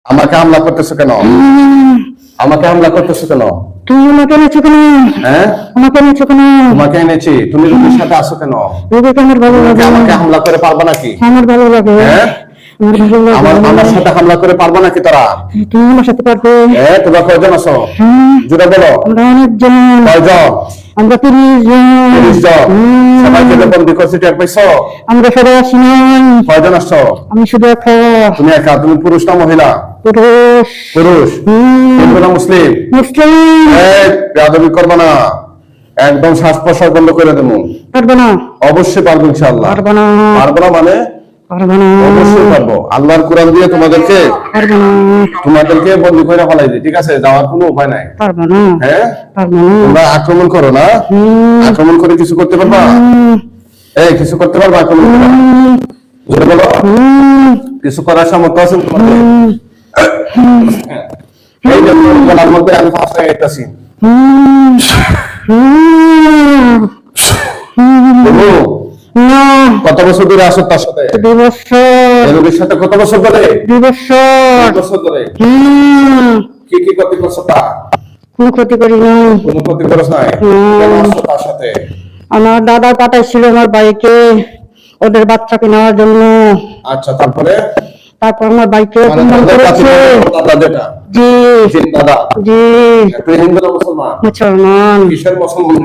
আমাকে হামলা করতেছো কেন? আমাকে হামলা করতেছো কেন? তুমি আমাকে এনেছো কেন? হ্যাঁ, আমাকে এনেছো কেন? তোমাকে এনেছি, তুমি রোগীর সাথে আসো কেন? রোগীকে আমার ভালো লাগে। আমাকে হামলা করে পারবা নাকি? আমার ভালো লাগে। হ্যাঁ, আমার ভালো লাগে। আমার সাথে হামলা করে পারবা নাকি তোরা? তুমি আমার সাথে পারবে? হ্যাঁ, তোমরা কয়জন আছো? জোরে বলো। আমরা অনেকজন। কয়জন? আমরা 30 জন। 30 জন। সবাইকে বন্দি করছি, টের পাইছো? আমরা সবাই আসি নাই। কয়জন আসছো? আমি শুধু একা। তুমি একা? তুমি পুরুষ না মহিলা? পুরুষ। পুরুষ। হিন্দু না মুসলিম? মুসলিম। বেয়াদবি করবা না, একদম শ্বাস প্রশ্বাস বন্ধ করে দেবো। পারবো না। অবশ্যই পারবো ইনশাআল্লাহ। পারবো না। পারবো না মানে? পারবো না। অবশ্যই পারবো। আল্লাহর কোরআন দিয়ে তোমাদেরকে পারবো না। বন্দি করে ফেলাই দিই, ঠিক আছে? যাওয়ার কোনো উপায় নাই। পারবো না। হ্যাঁ, পারবো না। তোমরা আক্রমণ করো না, আক্রমণ করে কিছু করতে পারবা? এই কিছু করতে পারবা? আক্রমণ করে জোরে বলো। কিছু করার সামর্থ্য আছে তোমাদের? এই যে বলার মধ্যে আমি ফার্স্ট হয়ে গেছি। কত বছর ধরে আসো তার সাথে? 2 বছর। এই রোগীর সাথে কত বছর ধরে? 2 বছর। 2 বছর ধরে। কি কি ক্ষতি করছো তা? কোনো ক্ষতি করি নাই। কোনো ক্ষতি করছ নাই? কেন আসছো তার সাথে? আমার দাদা পাঠাইছিল আমার বাইকে ওদের বাচ্চাকে নেওয়ার জন্য। আচ্ছা, তারপরে? তারপর আমার বাইকে মানে অপমান তোমাদের কাছে করেছে। দাদা যেটা? জি জি, দাদা। জি। তুই হিন্দু না মুসলমান? মুসলমান। কিসের মুসলমান?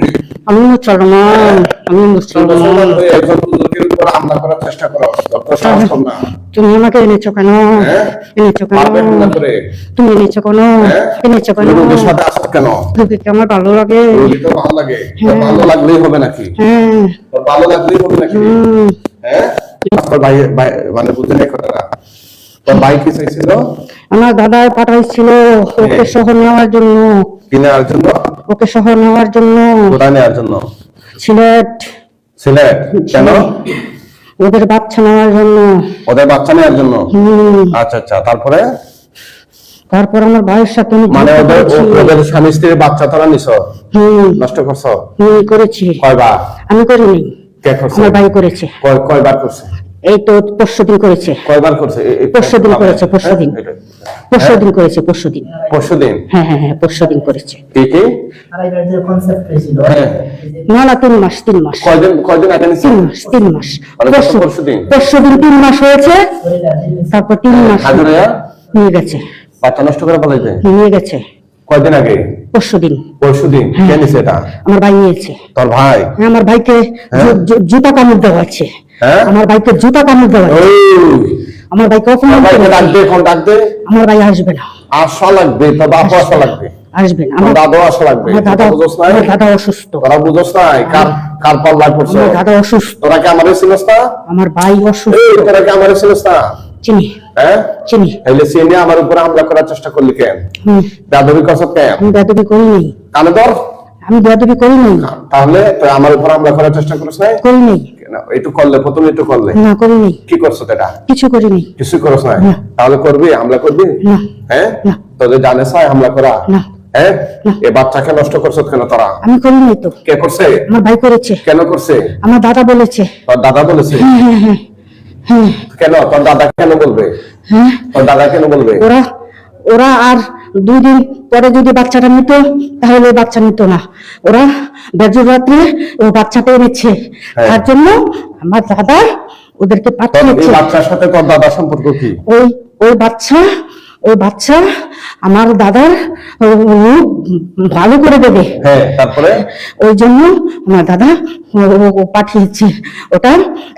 আমি মুসলমান। আমি মুসলমান মুসলমান। হয়ে একজন লোকের উপর হামলা করার চেষ্টা করো, যত সাহস কম না। তুমি আমাকে এনেছো কেন? হ্যাঁ? এনেছো কেন? পারবে হামলা করে? তুমি এনেছো কেন? হ্যাঁ? এনেছো কেন? তুমি রোগীর সাথে আসো কেন? রোগীকে আমার ভালো লাগে। রোগী তো ভালো লাগে, তো ভালো লাগলেই হবে নাকি? হ্যাঁ। তো ভালো লাগলেই হবে নাকি? হ্যাঁ, তোর ভাই মানে বুঝে নাই কথাটা। তোর ভাই কি চাইছিল? আমার দাদা পাঠাইছিল ওকে সহ নেওয়ার জন্য। কি নেওয়ার জন্য? ওকে সহ নেওয়ার জন্য। কোথায় নেওয়ার জন্য? সিলেট। সিলেট? কেন? ওদের বাচ্চা নেওয়ার জন্য। ওদের বাচ্চা নেওয়ার জন্য? আচ্ছা আচ্ছা, তারপরে? তারপর আমার ভাইয়ের সাথে আমি মানে যুদ্ধ করেছি। ওদের স্বামী স্ত্রীর বাচ্চা তোরা নিছো, নষ্ট করছো? করেছি। কয়বার? আমি করিনি, কে করছে? আমার ভাই করেছে। কয়বার করছে? এই তো পরশুদিন করেছে। কয়বার করছে? পরশুদিন করেছে। পরশুদিন পরশুদিন করেছে। পরশুদিন। পরশুদিন? হ্যাঁ হ্যাঁ হ্যাঁ, পরশুদিন করেছে। কি কি? হ্যাঁ। না না, 3 মাস। 3 মাস। কয়দিন আগে নিছে? 3 মাস। 3 মাস। পরশুদিন? পরশুদিন 3 মাস হয়েছে। তারপর 3 মাস হাজুরিয়া নিয়ে গেছে। বাচ্চা নষ্ট করে ফেলাইছে? নিয়ে গেছে কয়দিন আগে? পরশুদিন। পরশুদিন? কে নিছে এটা? আমার ভাই নিয়েছে। তোর ভাই? হ্যাঁ, আমার ভাইকে জুতা কামড় দেওয়া আছে। হ্যাঁ, আমার ভাইকে জুতা কামড় দেওয়া আছে। আমার ভাইকে অপমান ভাইকে ডাক দে, ফোন ডাক দে। আমার ভাই আসবে না। আসা লাগবে, তোর বাপও আসা লাগবে। আসবে না। আমার দাদাও আসা লাগবে। আমার দাদা বুঝোস নাই? আমার দাদা অসুস্থ। তোরা বুঝোস নাই কার পাল্লায় পড়ছো? আমার দাদা অসুস্থ। তোরা কি আমারে চিনস না? আমার ভাই অসুস্থ। তোরা কি আমারে চিনস না? চিনি। হ্যাঁ, চিনি। তাইলে চিনি আমার উপর হামলা করার চেষ্টা করলি কেন? বেয়াদবি করছ কেন? আমি বেয়াদবি করি নাই। কানে ধর। আমি বেয়াদবি করি নাই। তাহলে তুই আমার উপর হামলা করার চেষ্টা করিস নাই? করি নাই। কেন? একটু করলে, প্রথমে একটু করলে। না, করি নাই। কি করছো এটা? কিছু করি নাই। কিছু করছ নাই? না। তাহলে করবি, হামলা করবি? না। হ্যাঁ, না। তোদের জানে চাই হামলা করা? না। হ্যাঁ, এই বাচ্চাকে নষ্ট করছো কেন তোরা? আমি করি নাই তো। কে করছে? আমার ভাই করেছে। কেন করছে? আমার দাদা বলেছে। তোর দাদা বলেছে? হ্যাঁ হ্যাঁ হ্যাঁ হ্যাঁ কেন? তোর দাদা কেন বলবে? হ্যাঁ। তোর দাদা কেন বলবে? ওরা আর 2 দিন পরে যদি বাচ্চাটা নিত তাহলে বাচ্চা নিত না। ওরা বেজর রাত্রে ও বাচ্চাটা এনেছে। হ্যাঁ। তার জন্য আমার দাদা ওদেরকে তোর এই পাঠিয়েছে। বাচ্চার সাথে তোর দাদার সম্পর্ক কি? ওই বাচ্চা আমার দাদার ভালো করে দেবে। হ্যাঁ, তারপরে? ওই জন্য আমার দাদা ও পাঠিয়েছে। ওটা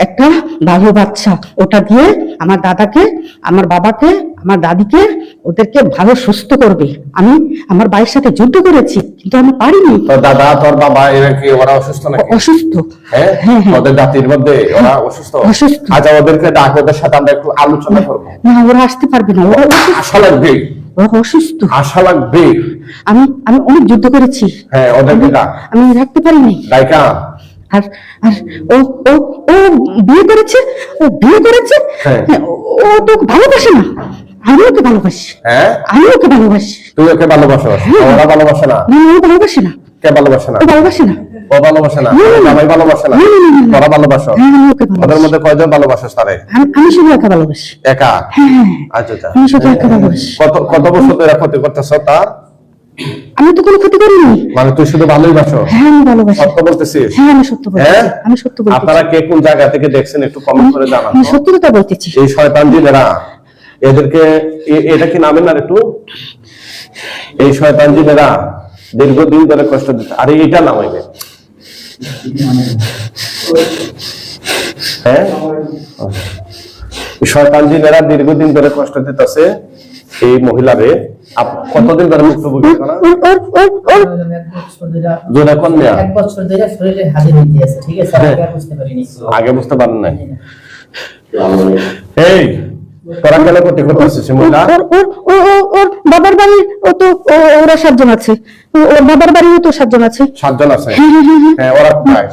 একটা ভালো বাচ্চা। ওটা দিয়ে আমার দাদাকে, আমার বাবাকে, আমার দাদিকে, ওদেরকে ভালো সুস্থ করবে। আমি আমার ভাইয়ের সাথে যুদ্ধ করেছি, কিন্তু আমি পারিনি। তোর দাদা, তোর বাবা, এরা কি ওরা অসুস্থ নাকি? অসুস্থ। হ্যাঁ, হ্যাঁ, হ্যাঁ। ওদের জাতির মধ্যে ওরা অসুস্থ? অসুস্থ। আচ্ছা, ওদেরকে ডাক, ওদের সাথে আমরা একটু আলোচনা করবো। না, ওরা আসতে পারবে না। ওরা আশা লাগবে, অসুস্থ। আশা লাগবে। আমি অনেক যুদ্ধ করেছি। হ্যাঁ, ওদেরকে ডাক। আমি রাখতে পারিনি। ডাইকা। আর আর ও ও ও বিয়ে করেছে। হ্যাঁ। হ্যাঁ, ও তো ভালোবাসে না। আমি ওকে ভালোবাসি। হ্যাঁ, আমি ওকে ভালোবাসি। তুই ওকে ভালোবাসো? ওরা ভালোবাসে না? না, ও ভালোবাসে না। কে ভালোবাসে না? ও ভালোবাসে না। ও ভালোবাসে না, জামাই ভালোবাসে না, তোরা ভালোবাসো? ওদের মধ্যে কয়জন ভালোবাসো তারে? আমি শুধু একা ভালোবাসি। একা? হ্যাঁ, আচ্ছা আচ্ছা। আমি শুধু একা ভালোবাসি। কত বছর ধরে ক্ষতি করতেছ তার? আমি তো কোনো ক্ষতি করিনি। মানে তুই শুধু ভালোই বাসো? হ্যাঁ, আমি ভালোবাসি। সত্য বলতেছিস? হ্যাঁ, আমি সত্য বলতেছি। আমি সত্য বলতেছি। আপনারা কে কোন জায়গা থেকে দেখছেন একটু কমেন্ট করে জানান। আমি সত্যি কথা বলতেছি। এই শয়তান জিনেরা এদেরকে এটা কি নামেন না একটু? এই শয়তান জিনেরা দীর্ঘদিন ধরে কষ্ট দিচ্ছে। আরে এটা নামাইবে, হ্যাঁ? শয়তান জিনেরা দীর্ঘদিন ধরে কষ্ট দিতেছে এই মহিলারে। কতদিন ধরে ভুক্তভোগী? আগে বুঝতে পারেন নাই? এই তোরা কেন ক্ষতি করতেছিস? ওর বাবার বাড়ি ওরা 7 জন আছে। ওর বাবার বাড়িও তো 7 জন আছে। 7 জন আছে? হ্যাঁ, ওরা কোথায়?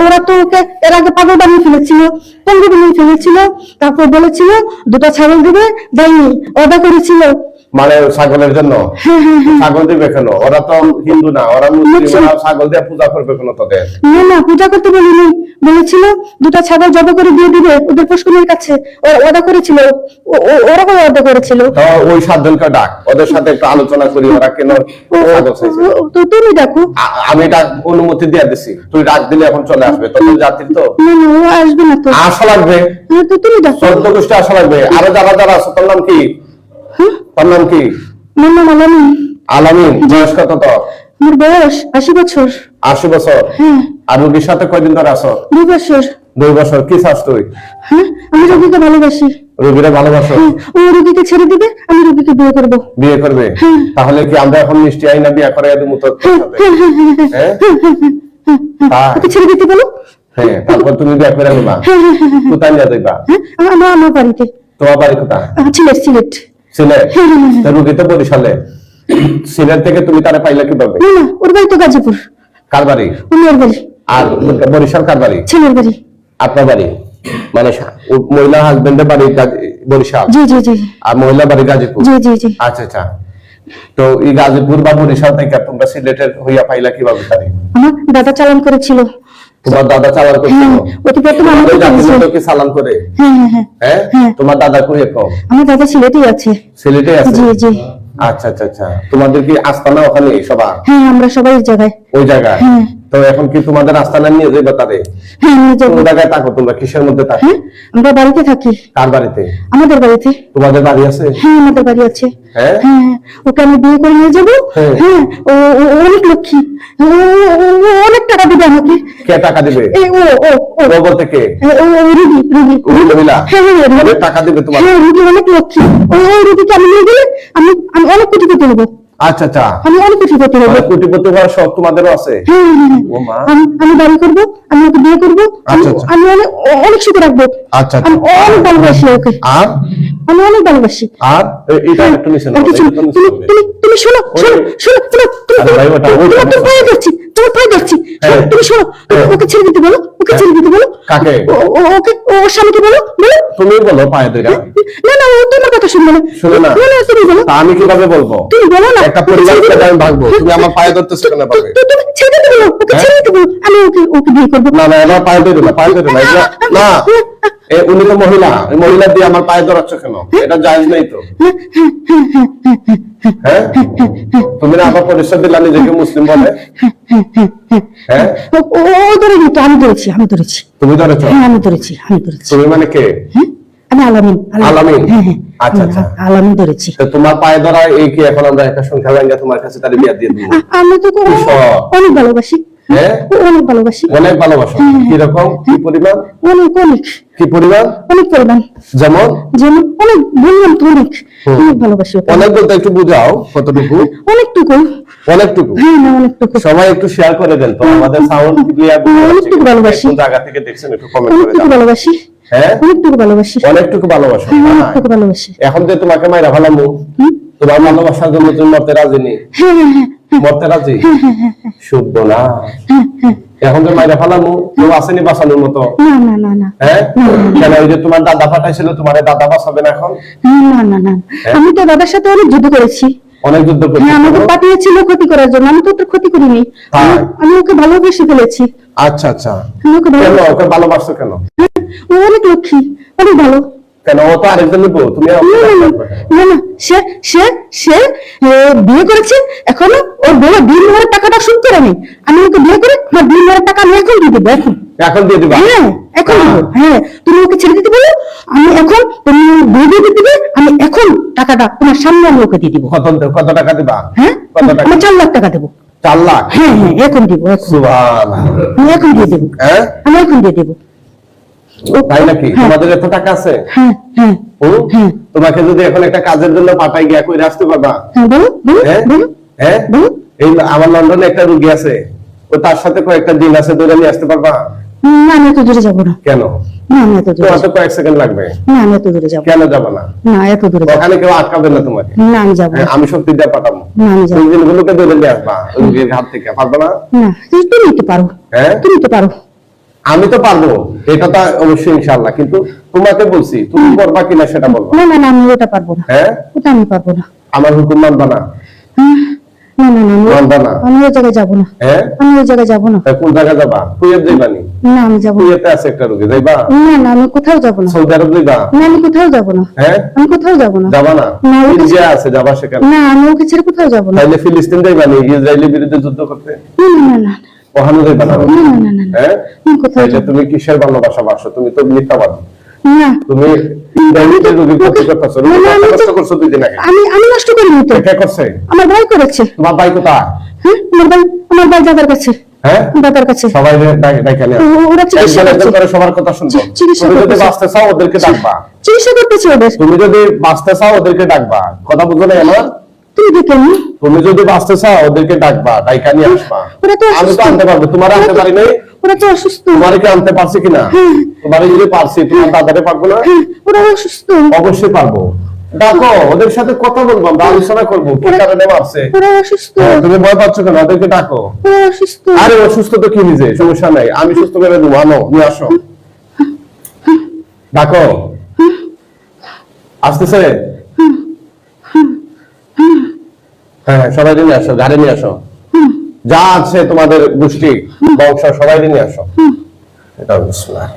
ওরা তো ওকে এর আগে পাগল বানিয়ে ফেলেছিল, পঙ্গু বানিয়ে ফেলেছিল। তারপর বলেছিল 2টা ছাগল দিবে, দেয়নি, অর্ডার করেছিল। মানে ছাগলের জন্য? ছাগল দিবে কেন? ওরা তো হিন্দু না, ওরা মুসলিম। ওরা ছাগল দিয়ে পূজা করবে কেন তোদের? না, পূজা করতে বলিনি, বলেছিল 2টা ছাগল জব করে দিয়ে দিবে ওদের পুষ্করের কাছে। ওরা করেছিল, ওরা করে অর্ডার করেছিল। তো ওই 7 জনকে ডাক, ওদের সাথে একটু আলোচনা করি ওরা কেন ছাগল চাইছে। তো তুমি দেখো। আমি এটা অনুমতি দিয়ে দিছি, তুই ডাক দিলে এখন চলে আসবে। তোদের জাতির তো না, ও আসবে না তো। আসা লাগবে। তো তুমি দেখো। 14 গোষ্ঠী আসা লাগবে। আরো যারা আছে, তোর নাম কি? তোর নাম কি? আমার নাম আলামিন। আলামিন। বয়স কত তোর? আমার বয়স 80 বছর। 80 বছর? হ্যাঁ। আর রোগীর সাথে কয়দিন ধরে আছো? 2 বছর। 2 বছর। কি চাস তুই? হ্যাঁ, আমি রোগীকে ভালোবাসি। রোগীরা ভালোবাসো? ও রোগীকে ছেড়ে দিবে, আমি রোগীকে বিয়ে করব। বিয়ে করবে? তাহলে কি আমরা এখন মিষ্টি আইনা বিয়ে করে দেবো তোর সাথে? হ্যাঁ, ওকে ছেড়ে দিতে বলো। হ্যাঁ, তারপর তুমি বিয়ে করে নেবা? কোথায় নিয়ে যাইবা? আমার বাড়িতে। তোমার বাড়ি কোথায়? সিলেট। সিলেট? তো রোগী তো বরিশালে। সিলেট থেকে তুমি তারা পাইলে কিভাবে? না, ওর বাড়ি তো গাজীপুর। কার বাড়ি? ওর বাড়ি। আর বরিশাল কার বাড়ি? ছেলের বাড়ি। আপনার বাড়ি? মানে মহিলা হাজবেন্ডের বাড়ি বরিশাল? জি। আর মহিলা বাড়ি গাজীপুর? জি। আচ্ছা। তো এই গাজীপুর বা বরিশাল থেকে তোমরা সিলেটের হইয়া পাইলা কিভাবে তারে? আমার দাদা চালান করেছিল। তোমার দাদা চালান করছিল? অতি প্রথমে আমাকে কি চালান করে? হ্যাঁ। তোমার দাদা কই এখন? আমার দাদা সিলেটেই আছে। সিলেটে আছে? জি। আচ্ছা। তোমাদের কি আস্তানা ওখানে সবার? হ্যাঁ, আমরা সবাই ওই জায়গায়। তো এখন কি তোমাদের আস্তানা নিয়ে যাইবা তারে? হ্যাঁ, নিয়ে যাবো। কোন জায়গায় থাকো তোমরা? কিসের মধ্যে থাকো? আমরা বাড়িতে থাকি। কার বাড়িতে? আমাদের বাড়িতে। তোমাদের বাড়ি আছে? হ্যাঁ, আমাদের বাড়ি আছে। হ্যাঁ। ওকে আমি বিয়ে করে নিয়ে যাবো। হ্যাঁ, ও অনেক লক্ষ্মী। ও অনেক টাকা দিবে আমাকে। কে টাকা দিবে? ও বলতে কে? রুগী মহিলা? হ্যাঁ, টাকা দিবে তোমার? হ্যাঁ, রুগী অনেক লক্ষ্মী। রুগীকে আমি নিয়ে গেলে আমি অনেক কোটিপতি হবো। আচ্ছা। আমি অনেক কোটিপতি হবো। কোটিপতি হওয়ার শখ তোমাদেরও আছে? হ্যাঁ। ও মা। আমি বাড়ি করবো, আমি ওকে বিয়ে করবো। আমি অনেক সুখে রাখবো। আচ্ছা। আমি অনেক ভালোবাসি ওকে। আর আমি অনেক ভালোবাসি। আর এটা একটু নিচে নাও। তুমি শোনো। তোমার পায়ে যাচ্ছি। তুমি শোনো, ওকে ছেড়ে দিতে বলো। কাকে? ওকে, ওর স্বামীকে বলো। তুমি বলো পায়ে ধরে। না, ও তোমার কথা শুনবে না। শুনে না? তুমি বলো। তা আমি কিভাবে বলবো? তুমি বলো না। একটা পরিবারকে আমি ভাগবো, তুমি আমার পায়ে ধরতেছো কেন ভাবে? তুমি ছেড়ে দিতে বলো, ওকে ছেড়ে দিতে বলো। আমি ওকে বিয়ে করবো। না, আমার পায়ে ধরে না। না, উনি তো মহিলা, মহিলা দিয়ে আমার পায়ে ধরাচ্ছ কেন? এটা জায়েজ নাই তো। হ্যাঁ, তুমি না আবার পরিচয় দিলা নিজেকে মুসলিম বলে? হ্যাঁ, ও ধরেনি তো, আমি ধরেছি। তুমি ধরেছো? হ্যাঁ, আমি ধরেছি। তুমি মানে কে? আমি আলামিন। হ্যাঁ। আচ্ছা। আলামিন ধরেছি। তো তোমার পায়ে ধরা এই কি এখন আমরা একটা সংখ্যা ভাঙ্গা তোমার কাছে তার বিয়ে দিয়ে দেবো? আমি তো অনেক ভালোবাসি। হ্যাঁ, অনেক ভালোবাসি। অনেক ভালোবাসো? কিরকম? কি পরিমাণ? অনেক। কি পরিমাণ? অনেক পরিমাণ। যেমন অনেক, বললাম তো অনেক ভালোবাসি। অনেক বলতে একটু বুঝাও কতটুকু? অনেকটুকু। হ্যাঁ, অনেকটুকু। সবাই একটু শেয়ার করে দেন তো আমাদের সাউন্ড ক্লিয়ার। অনেকটুকু ভালোবাসি। কোন জায়গা থেকে দেখছেন একটু কমেন্ট করে অনেকটুকু ভালোবাসি। হ্যাঁ, অনেকটুকু ভালোবাসি। অনেকটুকু ভালোবাসো? অনেকটুকু ভালোবাসি। এখন যে তোমাকে মাইরা ফেলামু, তোমার ভালোবাসার জন্য তুমি মরতে রাজি নেই? মরতে রাজি? শুদ্ধ না। এখন যে মাইরা ফেলামু, কেউ আসেনি বাঁচানোর মতো? না। হ্যাঁ, কেন? ওই যে তোমার দাদা পাঠাইছিল, তোমার দাদা বাঁচাবে না এখন? না। আমি তো দাদার সাথে অনেক যুদ্ধ করেছি। অনেক যুদ্ধ করছিস হ্যাঁ আমাকে তো? পাঠিয়েছিল ক্ষতি করার জন্য, আমি তো তোর ক্ষতি করিনি। তাই? আমি ওকে ভালোবেসে ফেলেছি। আচ্ছা আচ্ছা, আমি ওকে কেন ভালো, ওকে ভালোবাসছো কেন? ও অনেক লক্ষ্মী, অনেক ভালো। কেন ও তো আরেকজনের বউ, তুমি না না না, না না, সে সে সে বিয়ে করেছে, এখনো ওর বউ বিয়ে ভরার টাকাটা শোধ করেনি। আমি ওকে বিয়ে করে আমার বিয়ে ভরার টাকা আমি এখন দিয়ে দেবো, এখন। এখন দিয়ে দিবা? হ্যাঁ এখন দেবো। হ্যাঁ তুমি ওকে ছেড়ে দিতে বলো, আমি এখন তুমি বিয়ে দিয়ে দিতে, আমি এখন টাকাটা তোমার সামনে আমি ওকে দিয়ে দিব। কত টাকা দিবা? হ্যাঁ কত টাকা? আমি 4 লাখ টাকা দেবো। 4 লাখ? হ্যাঁ হ্যাঁ এখন দিব, এখন। সুবহানাল্লাহ। আমি এখন দিয়ে দেবো, হ্যাঁ আমি এখন দিয়ে দেবো। তাই নাকি? হ্যাঁ। তোমাদের এত টাকা আছে? হ্যাঁ হ্যাঁ হুম? হ্যাঁ। তোমাকে যদি এখন একটা কাজের জন্য পাঠাই গিয়া কই আসতে পারবা? হ্যাঁ বলো বলো হ্যাঁ বলো হ্যাঁ, বলো। এই আমার লন্ডনে একটা রোগী আছে, ও তার সাথে কয়েকটা দিন আছে, ধরে নিয়ে আসতে পারবা? না আমি এত দূরে যাবো না, কেন? না আমি এত দূরে তোমার তো যাবো কয়েক সেকেন্ড লাগবে। না, আমি এত দূরে যাবো কেন যাবো না? না, এত দূরে যাবো ওখানে কেউ আটকাবে না তোমাকে। না, আমি যাবো না। হ্যাঁ, আমি শক্তি দিয়ে পাঠাবো। না আমি যাবো ওই দিনগুলোকে ধরে নিয়ে আসবা ওই রোগীর হাত থেকে, পারবে না? না, তুমি তো পারো, হ্যাঁ তুমি তো পারো। আমি তো পারবো, এটা তো অবশ্যই ইনশাআল্লাহ, কিন্তু তোমাকে বলছি তুমি করবা কিনা সেটা বলবো। না না না, আমি ওটা পারবো না, হ্যাঁ, ওটা আমি পারবো না। আমার হুকুম মানবা না? না না না, মানবা না? আমি ওই জায়গায় যাবো না, হ্যাঁ, আমি ওই জায়গায় যাবো না। তা কোন জায়গায় যাবা? কুয়েত যাইবানি? না আমি যাবো না, কুয়েতে আছে একটা রোগী, যাইবা? না না, আমি কোথাও যাবো না। সৌদি আরব যাইবা? না আমি কোথাও যাবো না, হ্যাঁ, আমি কোথাও যাবো না। যাবা না? না, ওটা- ইন্ডিয়া আছে, যাবা সেখানে? না আমি ওকে ছেড়ে কোথাও যাবো না। তাইলে ফিলিস্তিন যাইবানি, ইসরায়েলের বিরুদ্ধে যুদ্ধ করতে? না না না ওখানে যাইবা না? না না না না, হ্যাঁ, আমি কোথাও তাইলে যাবো তুমি কিসের ভালোবাসা বাসো? তুমি তো মিথ্যাবাদী। না। তুমি ইসরায়েলের রোগীর ক্ষতি করতেছো, না, না, আমি তো- কষ্ট করছো 2 দিন আগে। আমি নষ্ট করিনি তো, কে করছে? আমার ভাই করেছে। তোমার ভাই কোথায়? হ্যাঁ আমার ভাই দাদার কাছে, হ্যাঁ, দাদার কাছে। সবাই ডাইকা নিয়ে আসো। ওরা চিকিৎসা একজন একজন করছে, করে সবার কথা শুনবো। চিকিৎসা তুমি যদি করতেছে। বাঁচতে চাও ওদেরকে ডাকবা। চিকিৎসা করতেছে ওদের। তুমি যদি বাঁচতে চাও ওদেরকে ডাকবা, কথা বুঝো না আমার? তুমি দেখে নি, তুমি যদি বাঁচতে চাও ওদেরকে ডাকবা, ডাইকা নিয়ে আসবা। ওরা তো আমি অসুস্থ। তো আনতে পারবো, তোমার আনতে পারি নাই। ওরা তো অসুস্থ। তোমার কি আনতে পারছি কিনা? তোমার যদি পারছি, তোমার দাদারে পারবো না? ওরা অসুস্থ, অবশ্যই পারবো। ডাকো, ওদের সাথে কথা বলবো, আমরা আলোচনা করবো কি কারণে মারছে। ওরা অসুস্থ, হ্যাঁ, তুমি ভয় পাচ্ছ কেন? ওদেরকে ডাকো। ওরা অসুস্থ। আরে অসুস্থ তো কি নিজে, সমস্যা নাই, আমি সুস্থ করে দেবো, আনো নিয়ে আসো। ডাকো, আসতেছে? হ্যাঁ সবাই নিয়ে আসো, গাড়ি নিয়ে আসো, যা আছে তোমাদের গোষ্ঠী বংশ সবাই নিয়ে আসো। এটা বিসমিল্লাহ।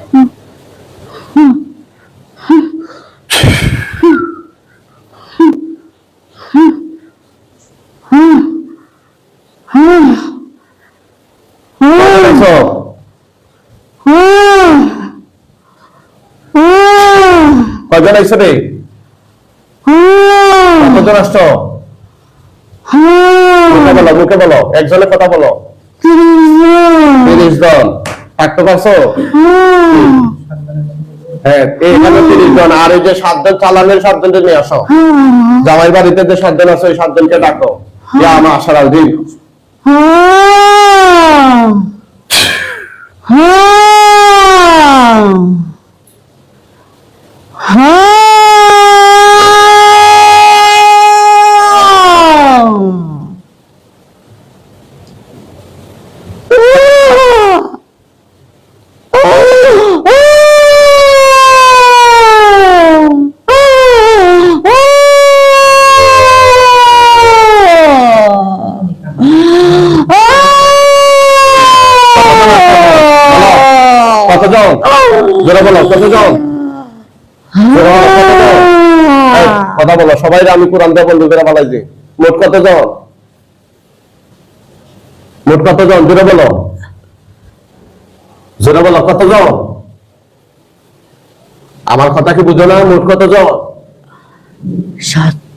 আসো। কয়জন আইসো রে? কতজন আসছো? মুখে বলো, মুখে বলো, একজনের কথা বলো। 30 জন। থাকতে পারছো? হ্যাঁ, এখানে 30 জন, আর এই যে 7 জন চালানের 7 জনকে নিয়ে আসো। জামাই বাড়িতে যে 7 জন আছে ওই 7 জনকে ডাকো। ইয়া আমার আশার আলদিন। কতজন? জোরে বলো, কতজন? জোরে বলো, কতজন? এই, কথা বলো, সবাই আমি কোরআন দিয়ে বন্ধু করে বলাই দিই। মোট কতজন? মোট কতজন? জোরে বলো, জোরে বলো, কতজন? আমার কথা কি বুঝো না? মোট কতজন?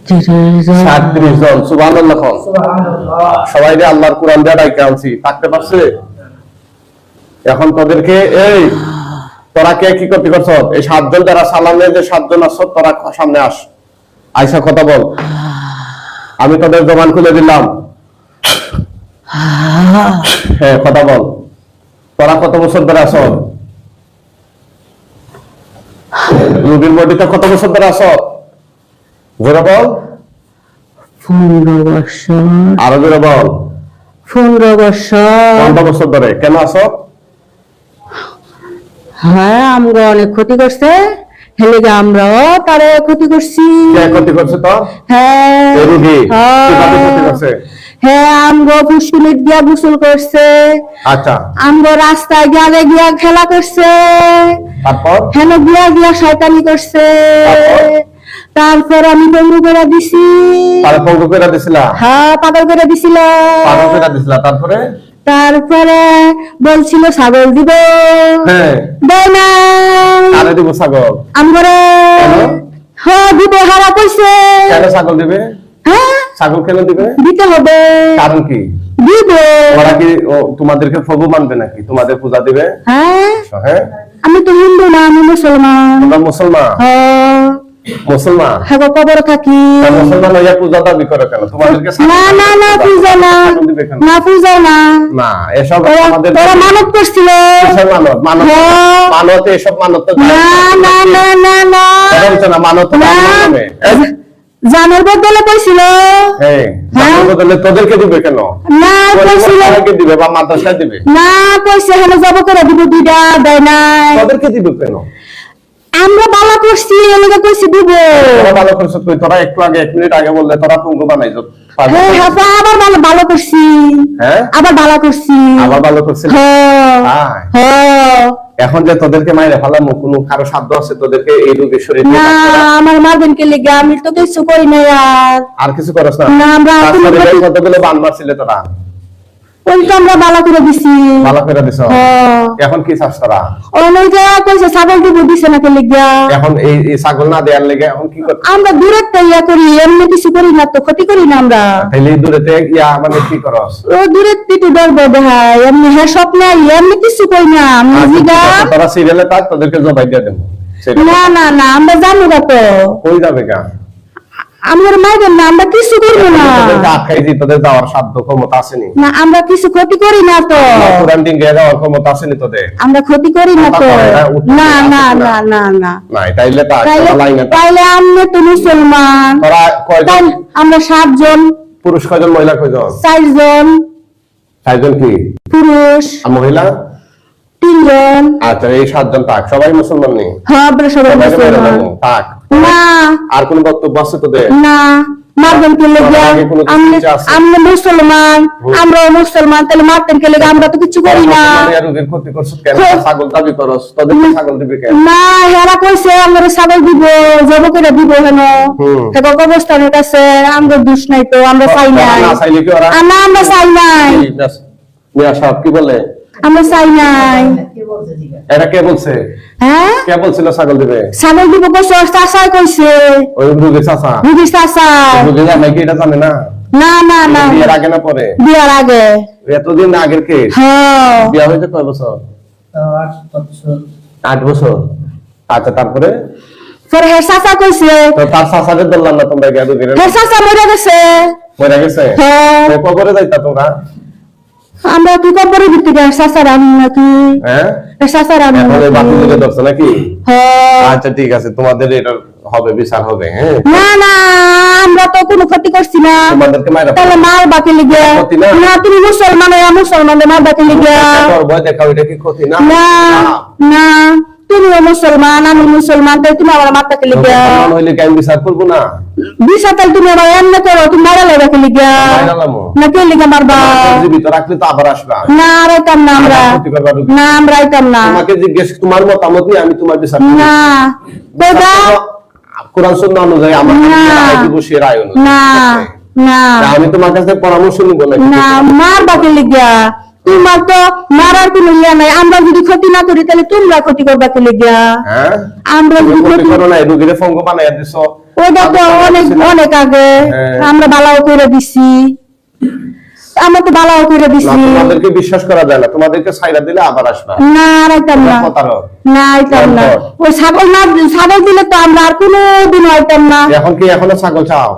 37 জন। সুবহানাল্লাহ। সবাই আল্লাহর কোরআন দিয়ে ডাইকে আনছি, থাকতে পারছে? এখন তোদেরকে এই তোরা কে কি করতে করছ? এই 7 জন যারা সালামে যে 7 জন আছো, তোরা সামনে আস, আইসা কথা বল। আমি তোদের জবান খুলে দিলাম। হ্যাঁ কথা বল। তোরা কত বছর ধরে আছো? রুবির বডিতে কত বছর ধরে আছো? জোরে বল। 15 বছর। আরো জোরে বল। 15 বছর। 15 বছর ধরে কেন আছো? হ্যাঁ আমগো অনেক ক্ষতি করছে, হেলে গা আমরাও তারে ক্ষতি করছি। কে ক্ষতি করছে তো? হ্যাঁ এই রোগী কিভাবে ক্ষতি করছে? হ্যাঁ আমগো পুষ্কুলিত গিয়া গোসল করছে, আচ্ছা আমগো রাস্তায় গিয়া গিয়া খেলা করছে, তারপর হেন গিয়া গিয়া শয়তানি করছে। তারপর আমি পঙ্গু করে দিছি। তারে পঙ্গু করে দিছিলা? হ্যাঁ পাগল করে দিছিল। পাগল করে দিছিলা, তারপরে? তারপরে বলছিল ছাগল দিব, হ্যাঁ দেয় না। কারে দিব ছাগল? আমগরে হ্যাঁ দিব, হারা কইছে। কেন ছাগল দিবে? হ্যাঁ ছাগল কেন দিবে? দিতে হবে। কারণ কি? দিব। ওরা কি তোমাদেরকে প্রভু মানবে নাকি? তোমাদের পূজা দিবে? হ্যাঁ হ্যাঁ আমি তো হিন্দু না, আমি মুসলমান। তোমরা মুসলমান? হ্যাঁ মুসলমান? হ্যাঁ কবর থাকি। তা মুসলমান হইয়া পূজা দাবি করে কেন? তোমাদেরকে না না না পূজা না, ছাগল দিবে কেন? না পূজা না। না এসব আমাদের ওরা মানত করছিল। কিসের মানত? মানত হ্যাঁ। মানত এসব মানত তো না না না না না কথা বলছো না, মানত তো না। আল্লাহর নামে। জানোর বদলে কইছিল। হ্যাঁ জানার বদলে তোদেরকে দিবে কেন? না কইছিল। তোদেরকে দিবে বা মাদ্রাসায় দিবে? না কইছে হেন যাব করে দিব, দুইটা দেয় নাই। তোদেরকে দিবে কেন? আমরা বালা করছি এলাকা কইছি দিব। তোরা ভালো করছিস কই? তোরা একটু আগে 1 মিনিট আগে বললে তোরা পঙ্গু বানাইছো। হ্যাঁ হ্যাঁ আবার ভালো ভালো করছি। হ্যাঁ আবার ভালো করছি। আবার ভালো করছিস? হ্যাঁ হ্যাঁ। হ্যাঁ এখন যে তোদেরকে মাইরে ফেলাম, কোনো কারো সাধ্য আছে তোদেরকে এই রোগের শরীরে না আমার মারবেন কে লেগে? আমি তো কিছু করি না আর কিছু করছ না? না আমরা কতগুলো বান মারছিলে তোরা? ওই তো আমরা বালা করে দিছি। ভালো করে দিছ। হ্যাঁ এখন কি চাস তোরা? ওইটা কইছে ছাগল দিব, দিছে না কে লেগে? এখন এই ছাগল না দেওয়ার লেগে এখন কি করতে? আমরা দূরের ইয়া করি, এমনি কিছু করি না তো, ক্ষতি করি না আমরা। তাইলে দূরেতে ইয়া মানে কি করস? ও দূরের দিকে ডরবো দেখায়, এমনি হ্যাঁ স্বপ্ন এমনি কিছু করি না। আমি জিগা তোরা সিরিয়ালে থাক, তোদেরকে জবাই দিয়ে দেবো। না না না আমরা জানি না তো। কই যাবে গা? আমার মাইবেন না, আমরা কিছু করবো না। তোদেরকে আটকাই দিই, তোদের যাওয়ার সাধ্য ক্ষমতা আসেনি। না আমরা কিছু ক্ষতি করি না তো। কোরআন দিন গিয়ে যাওয়ার ক্ষমতা আসেনি তোদের। আমরা ক্ষতি করি না তো। না না না না না নাই তাইলে তা লাইনে তাইলে আমি তো মুসলমান। তোরা কয়জন? আমরা 7 জন। পুরুষ কয়জন, মহিলা কয়জন? 4 জন 4 জন কি? পুরুষ। আর মহিলা? 3 জন। আচ্ছা এই 7 জন থাক, সবাই মুসলমান নেই? হ্যাঁ আমরা সবাই মুসলমান। থাক। না আর কোন বক্তব্য আছে তোদের? না মারবেন কে লেগে? আমরা মুসলমান, আমরা মুসলমান, তাহলে মারতেন কে লেগে? আমরা তো কিছু করি না। রোগের ক্ষতি করছিস কেন? ছাগল দাবি করস, তোদের ছাগল দিবে কেন? না হেরা কইছে আমরা ছাগল দিব, জব করে দিব হেন। দেখো অবস্থানের কাছে আমরা দুষ নাই তো, আমরা চাই নাই। না চাইলে কি ওরা? না আমরা চাই নাই। মিয়া সাহেব কি বলে? আমরা চাই নাই। এটা কে বলছে? হ্যাঁ কে বলছিল ছাগল দিবে? ছাগল দিব কইছে, চাচাই কইছে। ওই রোগী চাচা? রুগী চাচা। রোগী জানে কি এটা জানে না? না না না বিয়ের আগে না পরে? বিয়ার আগে। এতদিন আগের কে? হ্যাঁ বিয়া হয়েছে কয় বছর? 8 বছর। আচ্ছা তারপরে? পরে হে চাচা কইছে। তো তার চাচাকে বললাম না তোমরা গিয়ে রোগীর? হে চাচা মরে গেছে। মরে গেছে? হ্যাঁ কবরে যাইতা তোমরা? আমরা কি কবরের ভিতরে চাচা রানি নাকি? হ্যাঁ চাচা রানি এখন এই বাতি দিকে ধরছে নাকি? হ্যাঁ আচ্ছা ঠিক আছে, তোমাদের এটা হবে, বিচার হবে। হ্যাঁ না না আমরা তো কোনো ক্ষতি করছি না। তোমাদেরকে মাইরা তাহলে মার বাকি লিগে ক্ষতি না? না, তুমি মুসলমান মুসলমানের মার বাকি লিগে ভয় দেখাও, এটা কি ক্ষতি না? না না তুমি মুসলমান, আমি মুসলমান, তাই তুমি আমার মার বাকি লিগে মুসলমান হইলে কি আমি বিচার করবো না? বিষা তাই তুমি আমার এমনি করো, তুমি মারা লাগে বাকি লিগে মাইরালামো। না কে লিগে মারবা? জীবিত রাখলে তো আবার আসবা। না রাইতাম না আমরা, ক্ষতি করবা রোগী। না আমরা রাইতাম না। তোমাকে জিজ্ঞেস, তোমার মতামত নিয়ে আমি তোমার বিচার করব না কইবা কোরআন সুন্নাহ অনুযায়ী আমার রায় দিব, সে রায় অনুযায়ী। না না আমি তোমার কাছে পরামর্শ নিব না। না মার বাকি লিগা, তোমার তো মারার কোনো ইয়া নাই। আমরা যদি ক্ষতি না করি তাহলে তোমরা ক্ষতি করবা কে লিগা? হ্যাঁ আমরা যদি ক্ষতি ক্ষতি করো না, রোগীরে ফঙ্গ বানাইয়া দিছো। ওইটা তো অনেক অনেক আগে আমরা বালাও করে দিছি, আমরা তো বালাও করে দিছি। তোমাদেরকে বিশ্বাস করা যায় না, তোমাদেরকে ছাইরা দিলে আবার আসবা। না রাইতাম না, না আইতাম না। ওই ছাগল না, ছাগল দিলে তো আমরা আর কোনো দিন আইতাম না। এখন কি এখনো ছাগল চাও?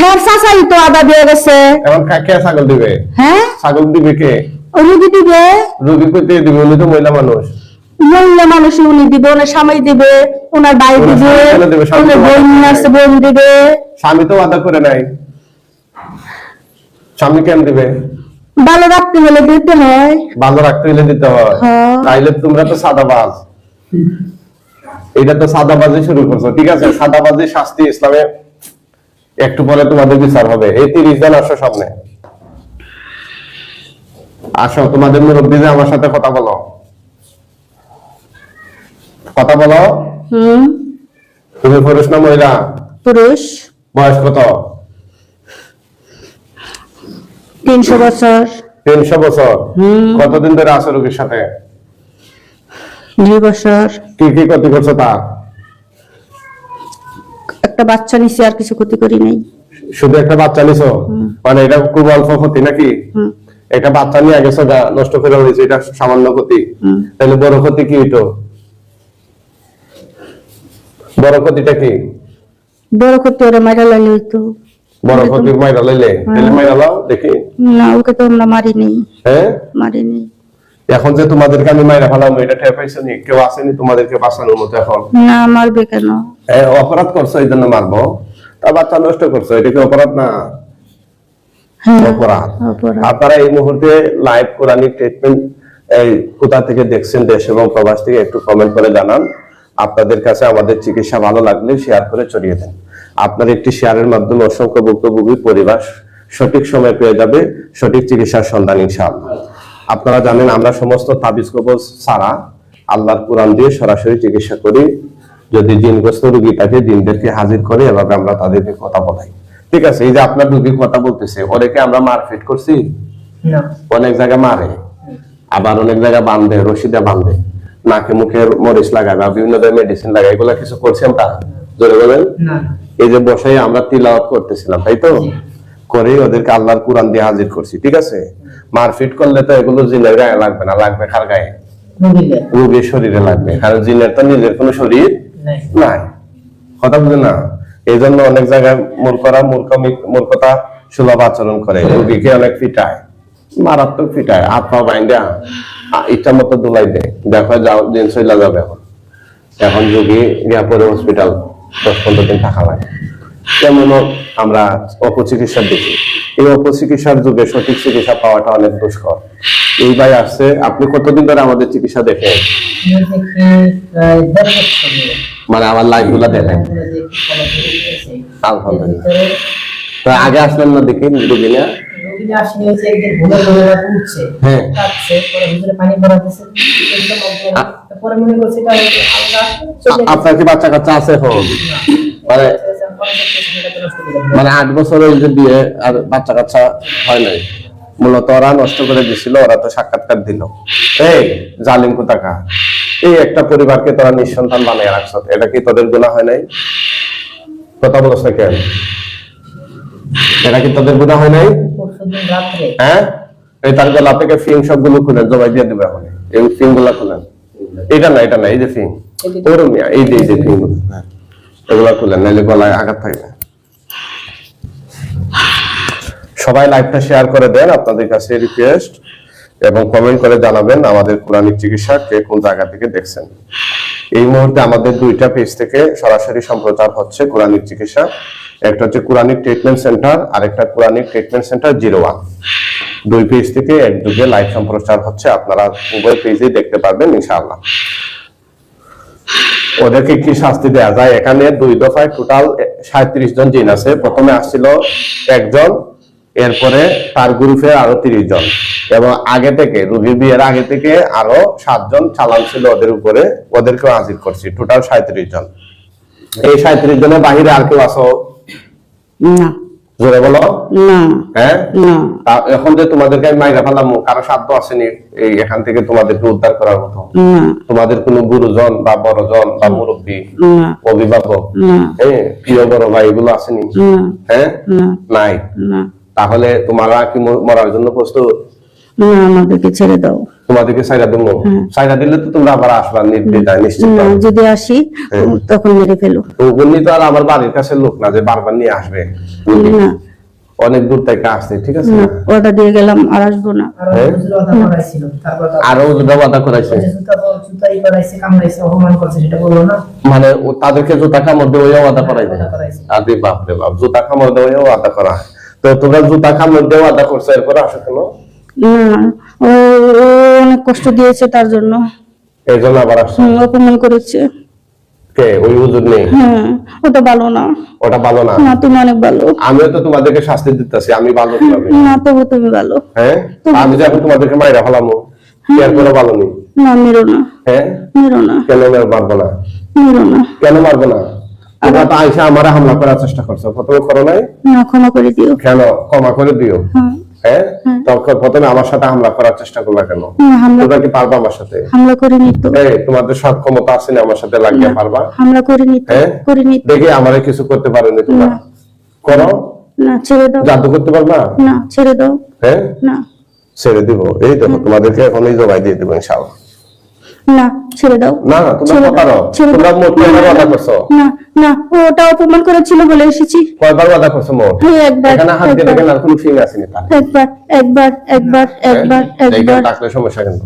হ্যাঁ চাচাই তো আদা দিয়ে গেছে। এখন কে ছাগল দিবে? হ্যাঁ ছাগল দিবে কে? রুগী দিবে। রোগী কইতে দিবে? উনি তো মহিলা মানুষ। মহিলা মানুষ উনি দিবে, ওনার স্বামী দিবে, ওনার ভাই দিবে, ওনার বোন আছে বোন দিবে। স্বামী তো আদা করে নাই, স্বামী কেন দিবে? ভালো রাখতে হলে দিতে হয়। ভালো রাখতে হলে দিতে হয়। তাইলে তোমরা তো সাদাবাজ। এটা তো সাদাবাজি শুরু করছো, ঠিক আছে? সাদাবাজি শাস্তি ইসলামে একটু পরে তোমাদের বিচার হবে। এই 30 জন আসো সামনে, আসো। তোমাদের মুরব্বী যে আমার সাথে কথা বলো, কথা বলো। তুমি পুরুষ না মহিলা? পুরুষ। বয়স কত? 300 বছর। 300 বছর। কতদিন ধরে আছো রোগীর সাথে? 2 বছর। কি কি ক্ষতি করছো তা? একটা বাচ্চা নিছি, আর কিছু ক্ষতি করি নাই। শুধু একটা বাচ্চা নিছো? মানে এটা খুব অল্প ক্ষতি নাকি? একটা বাচ্চা নিয়ে গেছো, যা নষ্ট করে হয়েছে, এটা সামান্য ক্ষতি। তাহলে বড় ক্ষতি কি হইতো? বড় ক্ষতিটা কি? বড় ক্ষতি ওরা মাইরা লাইলে হইতো। বড় ক্ষতি মাইরা লাইলে? তাহলে মাইরা লাও দেখি। না, ওকে তো আমরা মারি নেই। হ্যাঁ, মারি নেই। এখন যে তোমাদেরকে আমি মাইরা ফেলাম, এটা টের পাইছো নি? কেউ আসেনি তোমাদেরকে বাঁচানোর মতো এখন? না, মারবে কেন? অপরাধ করছো, এই জন্য মারবো? তা বাচ্চা নষ্ট করছো, এটা কি অপরাধ না? অপরাধ। আপনারা এই মুহূর্তে লাইভ কোরআনিক ট্রিটমেন্ট এই কোথা থেকে দেখছেন, দেশ এবং প্রবাস থেকে, একটু কমেন্ট করে জানান। আপনাদের কাছে আমাদের চিকিৎসা ভালো লাগলে শেয়ার করে ছড়িয়ে দেন। আপনার একটি শেয়ারের মাধ্যমে অসংখ্য ভুক্তভোগী পরিবার সঠিক সময় পেয়ে যাবে সঠিক চিকিৎসার সন্ধান ইনশাআল্লাহ। আপনারা জানেন আমরা সমস্ত তাবিজ কবজ ছাড়া আল্লাহর কোরআন দিয়ে সরাসরি চিকিৎসা করি। যদি জিনগ্রস্ত রোগী থাকে, জিনদেরকে হাজির করে এভাবে আমরা তাদেরকে কথা বলাই। ঠিক আছে? এই যে আপনার রোগী কথা বলতেছে, ওদেরকে আমরা মারপিট করছি? অনেক জায়গায় মারে, আবার অনেক জায়গায় বাঁধে, রশিদে বাঁধে, নাকে মুখে মরিচ লাগায় বা বিভিন্ন ধরনের মেডিসিন লাগায়। এগুলা কিছু করছি আমরা? জোরে বলেন। এই যে বসে আমরা তিলাওয়াত করতেছিলাম, তাই তো? করে ওদেরকে আল্লাহর কোরআন দিয়ে হাজির করছি। ঠিক আছে? মারপিট করলে তো এগুলো জিনের গায়ে লাগবে না, লাগবে কার গায়ে? রোগীর শরীরে লাগবে, কারণ জিনের তো নিজের কোনো শরীর নাই। কথা বুঝে না? এই জন্য অনেক জায়গায় মূর্খতা সুলভ আচরণ করে, রোগীকে অনেক পিটায়, মারাত্মক পিটায়, হাত পা বাইন্দা ইচ্ছা মতো দুলাই দেয়। দেখো যাও, দিন চলে যাবে। এখন রোগী গিয়া পরে হসপিটাল 10-15 দিন থাকা লাগে। তেমনও আমরা অপচিকিৎসা দেখি। এই অপচিকিৎসার যুগে সঠিক চিকিৎসা পাওয়াটা অনেক দুষ্কর। এই ভাই আসছে, আপনি কতদিন ধরে আমাদের চিকিৎসা দেখেন? মানে আমার লাইভ গুলা দেখেন? আলহামদুলিল্লাহ। তো আগে আসলেন না দেখি রোগী না? আপনার কি বাচ্চা কাচ্চা আছে এখন? মানে 8 বছরের যে বিয়ে, আর বাচ্চা কাচ্চা হয় নাই। মূলত ওরা নষ্ট করে দিছিল, ওরা তো সাক্ষাৎকার দিল। এই জালিম কোথাকা, এই একটা পরিবারকে তোরা নিঃসন্তান বানিয়ে রাখছ, এটা কি তোদের গুনাহ হয় নাই? কথা বলছ না কেন? এটা কি তোদের গুনাহ হয় নাই? হ্যাঁ, এই তার গলা থেকে ফিং সবগুলো খুলে জবাই দিয়ে দেবে এখন। এই ফিং গুলা খুলেন। এটা না, এটা না, এই যে ফিং, ওরম এই যে ফিং গুলো, এগুলা খুলেন, নাইলে গলায় আঘাত থাকবে। সবাই লাইভটা শেয়ার করে দেন, আপনাদের কাছে রিকোয়েস্ট, এবং কমেন্ট করে জানাবেন আমাদের কোরআনিক চিকিৎসা কে কোন জায়গা থেকে দেখছেন। এই মুহূর্তে আমাদের 2টা পেজ থেকে সরাসরি সম্প্রচার হচ্ছে কোরআনিক চিকিৎসা। একটা হচ্ছে কোরআনিক ট্রিটমেন্ট সেন্টার, আর একটা কোরআনিক ট্রিটমেন্ট সেন্টার 01। 2 পেজ থেকে একযোগে লাইভ সম্প্রচার হচ্ছে, আপনারা উভয় পেজেই দেখতে পারবেন ইনশাআল্লাহ। ওদেরকে কি শাস্তি দেওয়া যায়? এখানে 2 দফায় টোটাল 37 জন জিন আছে। প্রথমে আসছিল একজন, এরপরে তার গ্রুপে আরো 30 জন, এবং আগে থেকে রোগী বিয়ের আগে থেকে আরো 7 জন চালান ছিল ওদের উপরে, ওদেরকেও হাজির করছি। টোটাল 37 জন। এই 37 জনের বাহিরে আর কেউ আসো? না। জোরে বলো। না। হ্যাঁ, না। এখন যে তোমাদেরকে আমি মাইরা ফেলাম, কারো সাধ্য আসেনি এই এখান থেকে তোমাদেরকে উদ্ধার করার মতো? তোমাদের কোনো গুরুজন বা বড়জন বা মুরব্বী, অভিভাবক, হ্যাঁ, প্রিয় বড় ভাই, এগুলো আসেনি? হ্যাঁ, নাই। তাহলে তোমরা কি মরার জন্য প্রস্তুত? আমাদেরকে ছেড়ে দাও। তোমাদেরকে ছাইরা দেবো? ছাইরা দিলে তো তোমরা আবার আসবা নির্দ্বিধায়, নিশ্চিত। যদি আসি তখন মেরে ফেলো। উনি তো আর আমার বাড়ির কাছে লোক না যে বারবার নিয়ে আসবে, অনেক দূর থেকে আসছে। ঠিক আছে, ওটা দিয়ে গেলাম, আর আসবো না। আরো জুতা করাইছে, মানে তাদেরকে জুতা কামড় দিয়ে ওয়াদা করাইছে। আরে বাপ রে বাপ, জুতা কামড় দিয়ে ওয়াদা করা। তো তোমরা জুতা কামড় দিয়ে ওয়াদা করছো, এরপরে আসো কেন? অনেক কষ্ট দিয়েছে, তার জন্য। এই জন্য আবার আসছো? অপমান করেছে। কে ওই হুজুর নেই? হ্যাঁ, ওটা ভালো না। ওটা ভালো না? না, তুমি অনেক ভালো। আমিও তো তোমাদেরকে শাস্তি দিতেছি, আমি ভালো কিভাবে? না, তবু তুমি ভালো। হ্যাঁ, আমি যে এখন তোমাদেরকে মাইরা ফেলামো, কি আর কোনো ভালো নেই? না, মেরো না। হ্যাঁ, মেরো না। কেন মারবো না? মেরো না। কেন মারবো না? তোমরা তো আইসা আমারে হামলা করার চেষ্টা করছো, প্রথমে করো নাই? না, ক্ষমা করে দিও। কেন ক্ষমা করে দিও? হ্যাঁ। হ্যাঁ, তখন প্রথমে আমার সাথে হামলা করার চেষ্টা করলা কেন? না, তোমরা কি পারবা আমার সাথে? হামলা করিনি তো। এই তোমাদের সব ক্ষমতা আছে না আমার সাথে লাগিয়ে পারবা? হামলা করিনি তো। হ্যাঁ? করিনি তো। দেখি আমারে কিছু করতে পারোনি তোমরা। না। করো, না, ছেড়ে দাও। জাদু করতে পারবা? না, ছেড়ে দাও। হ্যাঁ, না। ছেড়ে দিব। এই দেখো তোমাদেরকে এখনই জবাই দিয়ে দেবো ইনশাআল্লাহ। না, ছেড়ে দাও। না, তোমরা পারো। তোমরা মোট কয়বার ওয়াদা করছো? না, না, ওটা অপমান করেছিল বলে এসেছি। কয়বার ওয়াদা করছো মোট? একবার। এখানে হাত দিয়ে দেখেন আর কোনো ফিং আসেনি তার। একবার, একবার, একবার, একবার, একবার। থাকলে সমস্যা কেন?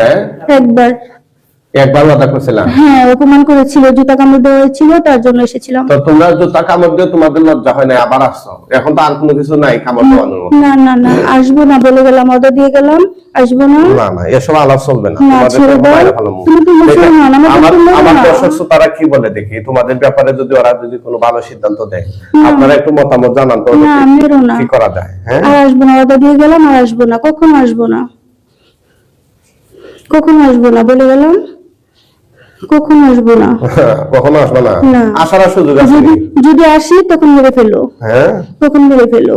হ্যাঁ, একবার। একবার ওয়াদা করছিলাম। হ্যাঁ, অপমান করেছিল, জুতা কামড় দেওয়া হয়েছিল, তার জন্য এসেছিলাম। তো তোমরা জুতা কামড় দিয়ে তোমাদের লজ্জা হয় না, আবার আসছো। এখন তো আর কোনো কিছু নাই কামড় দেওয়ানোর মতো। না, না, না, আসবো না বলে গেলাম, অর্ডার দিয়ে গেলাম, আসবো না। না, না, এসব আলাপ চলবে না। না, তোমাদের ছেড়ে তো দাও। বাইরে ভালো মুখ। তুমি তো মুসলমান, আমার দর্শক তারা কি বলে দেখি তোমাদের ব্যাপারে, যদি ওরা যদি কোনো ভালো সিদ্ধান্ত দেয়, আপনারা একটু মতামত জানান তো, না, মেরো না। কি করা যায়? হ্যাঁ, আর আসবো না, অর্ডার দিয়ে গেলাম, আর আসবো না, কখনো আসবো না, কখনো আসবো না বলে গেলাম, কখনো আসবো না। কখনো আসবে না? না। আসার আর সুযোগ আছে? যদি আসি তখন মেরে ফেলো। হ্যাঁ, তখন মেরে ফেলো।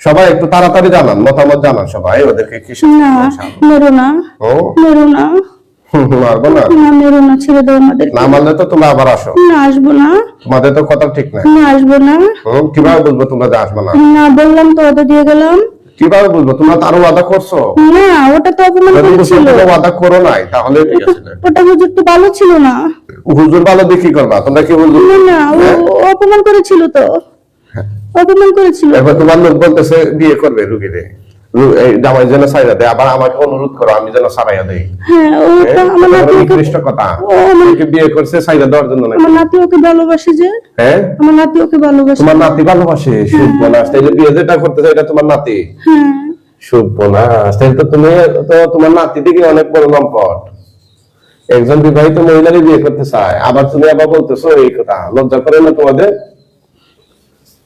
সবাই একটু তাড়াতাড়ি জানান, মতামত জানান সবাই, ওদেরকে কি না, মেরো না। ও মেরো না। মারবো না? না, মেরো না, ছেড়ে দাও আমাদের। না মানলে তো তোমরা আবার আসো। না, আসবো না। তোমাদের তো কথা ঠিক না। না, আসবো না। কিভাবে বলবো তোমরা যে আসবে না? না, বললাম তো, অর্ডার দিয়ে গেলাম। কিভাবে বলবো? তোমরা তো আরো ওয়াদা করছো। না, ওটা তো অপমান যদি করেছিল। তোমরা ওয়াদা করো নাই তাহলে ঠিক আছে। ওটা হুজুর তো ভালো ছিল না। হুজুর ভালো দিয়ে কি করবা? তোমরা কি হুজুর? না, না, ও অপমান করেছিল তো, অপমান করেছিল। এবার তোমার লোক বলতেছে বিয়ে করবে রুগীরে, এই জামাই যেন সাইরা দেয়, আবার আমাকে অনুরোধ করো আমি যেন সারাইয়া দেই। হ্যাঁ, ওটা আমার নাতি ওকে, নিকৃষ্ট কথা। ওকে বিয়ে করছে সাইরা দেওয়ার জন্য নাকি? আমার নাতি ওকে ভালোবাসে যে। হ্যাঁ, আমার নাতি ওকে ভালোবাসে। তোমার নাতি ভালোবাসে? সুবহানাল্লাহ, তাইলে বিয়ে যেটা করতেছে এটা তোমার নাতি? হ্যাঁ। সুবহানাল্লাহ, তাইলে তো তুমি তো তোমার নাতি দিকে অনেক বড় লম্পট। একজন বিবাহিত মহিলারই বিয়ে করতে চায়, আবার তুমি আবার বলতেছো এই কথা। লজ্জা করে না তোমাদের?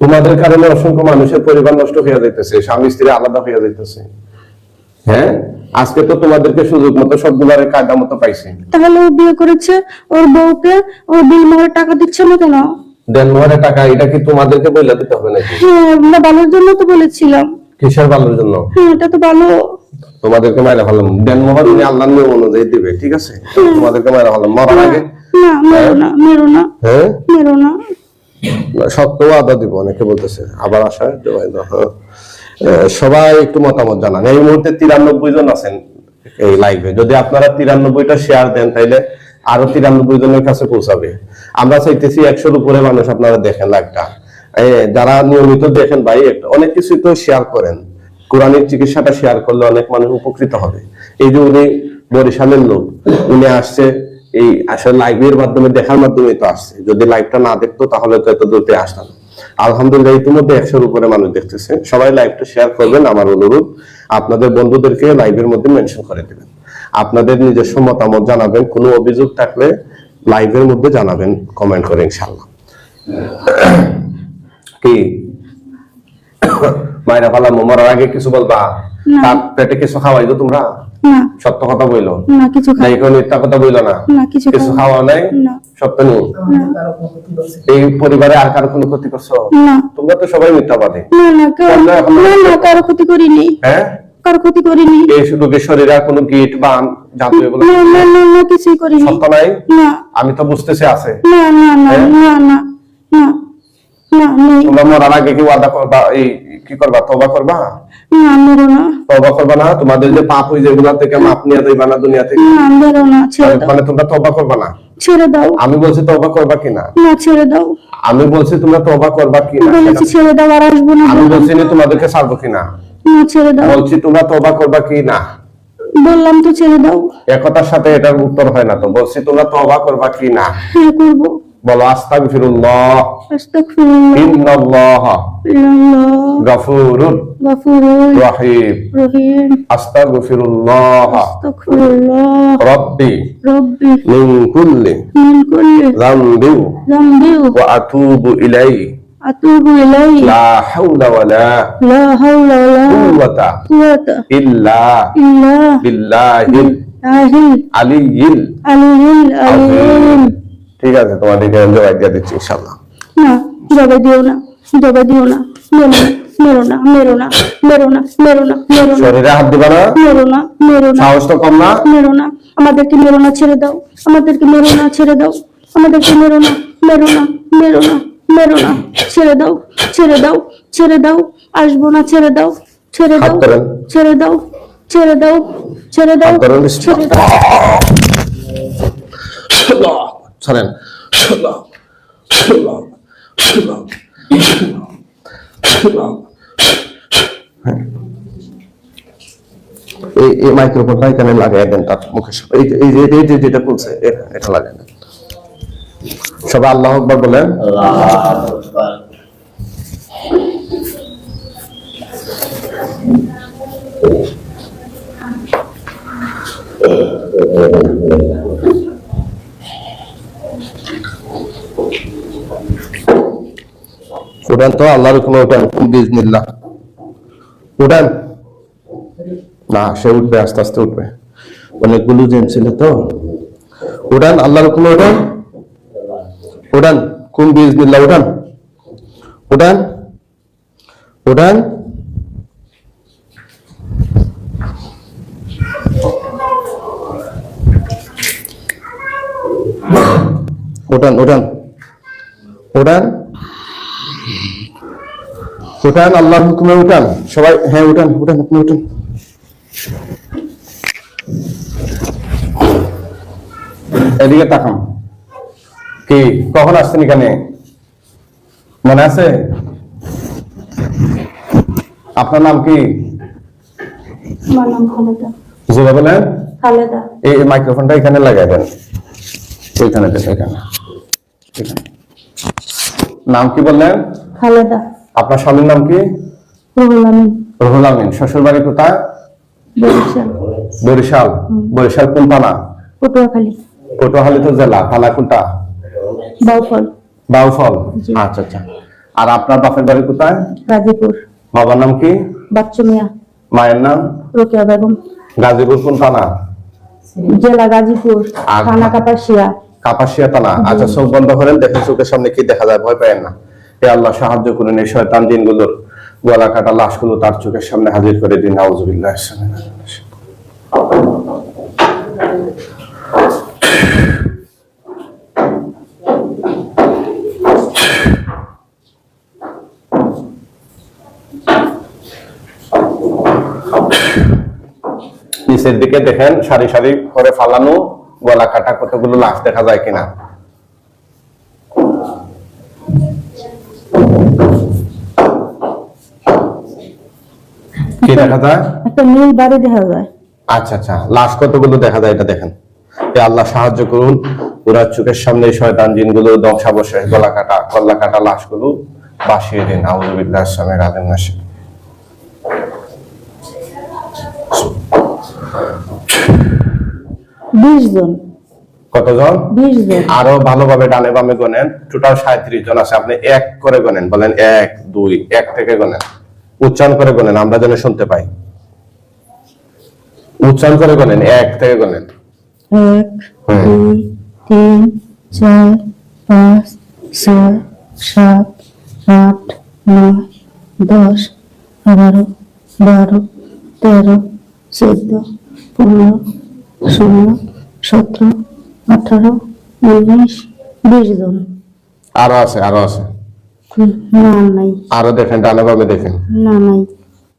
তোমাদের কারণে অসংখ্য মানুষের পরিবার নষ্ট হয়ে যাইতেছে, স্বামী স্ত্রী আলাদা হয়ে যাইতেছে। হ্যাঁ, আজকে তো তোমাদেরকে সুযোগ মতো সবগুলারে কায়দা মতো পাইছি। তাহলে ও বিয়ে করেছে, ওর বউকে ও বিল মোহরের টাকা দিচ্ছে না কেন? দেনমোহরের টাকা এটা কি তোমাদেরকে বলে দিতে হবে নাকি? হ্যাঁ, আমরা ভালোর জন্য তো বলেছিলাম। কিসের ভালোর জন্য? হ্যাঁ, এটা তো ভালো। তোমাদেরকে মাইরা ভালো দেনমোহর উনি আল্লাহর নিয়ম অনুযায়ী দিবে, ঠিক আছে? তোমাদেরকে মাইরা ভালো মরার আগে। না, মেরো না, মেরো না, হ্যাঁ, মেরো না। সত্য আদা দিব, অনেকে বলতেছে আবার আসা। সবাই একটু মতামত জানান। এই মুহূর্তে 93 জন আছেন এই লাইভে। যদি আপনারা 93টা শেয়ার দেন তাহলে আরো 93 জনের কাছে পৌঁছাবে। আমরা চাইতেছি 100-র উপরে মানুষ আপনারা দেখেন লাইভটা। যারা নিয়মিত দেখেন ভাই, অনেক কিছু তো শেয়ার করেন। কোরআনের চিকিৎসাটা শেয়ার করলে অনেক মানুষ উপকৃত হবে। এই যে উনি বরিশালের লোক, উনি আসছে এই আসলে লাইভের মাধ্যমে, দেখার মাধ্যমে তো আসছে। যদি লাইভটা না দেখতো তাহলে তো এত দূরতে আসতাম। আলহামদুলিল্লাহ ইতিমধ্যে 100-র উপরে মানুষ দেখতেছে। সবাই লাইভটা শেয়ার করবেন, আমার অনুরোধ। আপনাদের বন্ধুদেরকে লাইভের মধ্যে মেনশন করে দিবেন। আপনাদের নিজস্ব মতামত জানাবেন, কোনো অভিযোগ থাকলে লাইভের মধ্যে জানাবেন কমেন্ট করে ইনশাআল্লাহ। কি মায়েরা ভালো মরার আগে কিছু বলবা? তার পেটে কিছু খাওয়াইছো তোমরা? না, সত্য কথা বইলো না, কিছু না, কোনো মিথ্যা কথা বইলো না? না, কিছু খাওয়া নাই? না। সত্য নেই? এই পরিবারে আর কারো কোনো ক্ষতি করছো? না। তোমরা তো সবাই মিথ্যাবাদী। না, না, না, কারো ক্ষতি করিনি। হ্যাঁ, কারো ক্ষতি করিনি। এই রোগীর শরীরে আর কোনো গিট বান জাতীয় এগুলো না, না, না, না, কিছুই করিনি। সত্য নাই? না। আমি তো বুঝতেছি আছে। না, না, না, না, না, না, না, নেই। তোমরা মরার আগে কি ওয়াদা করবা? এই কি করবা? তওবা করবা? না, মেরো না। তওবা করবা না? তোমাদের যে পাপ হই যেগুলা থেকে মাপ নিয়ে দিবা না দুনিয়া থেকে? না, মেরো না, ছেড়ে দাও। মানে তোমরা তওবা করবা না? ছেড়ে দাও। আমি বলছি তওবা করবা কিনা? না, ছেড়ে দাও। আমি বলছি তোমরা তওবা করবা কিনা? বলেছি ছেড়ে দাও, আর আসবো না। আমি বলছি না তোমাদেরকে ছাড়বো কিনা? না, ছেড়ে দাও। বলছি তোমরা তওবা করবা কিনা? বললাম তো ছেড়ে দাও। একতার সাথে এটার উত্তর হয় না তো। বলছি তোমরা তওবা করবা কিনা? হ্যাঁ, করবো। বলো আস্তাগফিরুল্লাহ আস্তাগফিরুল্লাহ ইন্নাল্লাহা ইন্নাল্লাহ গাফুরুর গফুরুর রহিম রহিম আস্তাগফিরুল্লাহ আস্তাগফিরুল্লাহ রাব্বি রব্বি মিন কুল্লি মিন কুল্লি যামবিন যামবিন ওয়া আতুবু ইলাইহি আতুবু ইলাইহি লা হাওলা ওয়ালা লা হাওলা ওয়ালা কুওয়াতা কুওয়াতা ইল্লা ইল্লা বিল্লাহিল বিল্লাহিল আলিয়্যিল আলিয়্যিল আলিয়্যিম। ঠিক আছে, তোমাদেরকে জবাব দিয়ে দিচ্ছি ইনশাআল্লাহ। না, জবাব দিও না, জবাব দিও না, মেরো না, মেরো না, মেরো না, মেরো না, মেরো না, শরীরে হাত দিবা না, মেরো না, মেরো না, সাহস তো কম না। মেরো না, আমাদেরকে মেরো না, ছেড়ে দাও, আমাদেরকে মেরো না, ছেড়ে দাও, আমাদেরকে মেরো না, মেরো না, মেরো না, মেরো না, ছেড়ে দাও, ছেড়ে দাও, ছেড়ে দাও, আসবো না, ছেড়ে দাও, ছেড়ে দাও, হাত তোলেন। ছেড়ে দাও, ছেড়ে দাও, ছেড়ে দাও, হাত তোলেন, ছেড়ে দাও। ছাড়েন। এই মাইক্রোফোনটা এখানে লাগাই দেন তার মুখের সামনে। এই যে যেটা বলছে এটা লাগাই দেন। সবাই আল্লাহু আকবার বলেন। উঠান তো, আল্লাহর হুকুমে উঠান, বিজনিল্লাহ উঠান। না, সে উঠবে, আস্তে আস্তে উঠবে, অনেকগুলো জেন ছিল তো। উঠান, আল্লাহর হুকুমে উঠান, উঠান, কুম বিজনিল্লাহ উঠান, উঠান, উঠান। উঠান, উঠান, উঠান, উঠান, আল্লাহর হুকুমে উঠান সবাই। হ্যাঁ উঠান, উঠান, আপনি উঠান। এদিকে তাকান। কি কখন আসছেন এখানে মনে আছে? আপনার নাম কি? আমার নাম খালেদা। জোরে বলেন। খালেদা। এই মাইক্রোফোনটা এখানে লাগাই দেন, ওইখানে দেন, এখানে। নাম কি বললেন? খালেদা। আপনার স্বামীর নাম কি? রুহুল আমিন। রুহুল আমিন। শ্বশুর বাড়ি কোথায়? বরিশাল। বরিশাল। বরিশাল কোন থানা? পটুয়াখালী। পটুয়াখালী তো জেলা, থানা কোনটা? বাউফল। বাউফল। আচ্ছা আচ্ছা। আর আপনার বাপের বাড়ি কোথায়? গাজীপুর। বাবার নাম কি? বাচ্চু মিয়া। মায়ের নাম? রোকেয়া বেগম। গাজীপুর কোন থানা? জেলা গাজীপুর, থানা কাপাসিয়া। কাপাসিয়া থানা। আচ্ছা, চোখ বন্ধ করেন, দেখেন চোখের সামনে কি দেখা যায়, ভয় পাবেন না। হে আল্লাহ, সাহায্য করুন, এই শয়তান জিনগুলোর গলা কাটা লাশগুলো তার চোখের সামনে হাজির করে দিন। আউযুবিল্লাহ। নিচের দিকে দেখেন সারি সারি করে ফালানো গলা কাটা কতগুলো লাশ দেখা যায় কিনা। কি দেখা যায়? একটা নীল বাড়ি দেখা যায়। আচ্ছা আচ্ছা, লাশ কতগুলো দেখা যায় এটা দেখেন। হে আল্লাহ, সাহায্য করুন, পুরা চোখের সামনে শয়তান জিনগুলো ধ্বংসাবশেষ গলা কাটা লাশগুলো বাসিয়ে দিন। আউযুবিল্লাহ সামির আলিম নাশ। 20 জন। কতজন? 20 জন। আরো ভালোভাবে ডানে বামে গনেন, টোটাল 37 জন আছে। আপনি এক করে গনেন, বলেন 1 2 1 থেকে গনেন, উচ্চারণ করে গনেন, আমরা যেন শুনতে পাই। উচ্চারণ করে গনেন, 1 থেকে গনেন। 1 2 3 4 5 6 7 8 9 10 11 12 13 14 15 16 17 18 19 20 জন। আরো আছে, আরো আছে। না নাই। আরো দেখেন, ডানে বামে দেখেন। না নাই।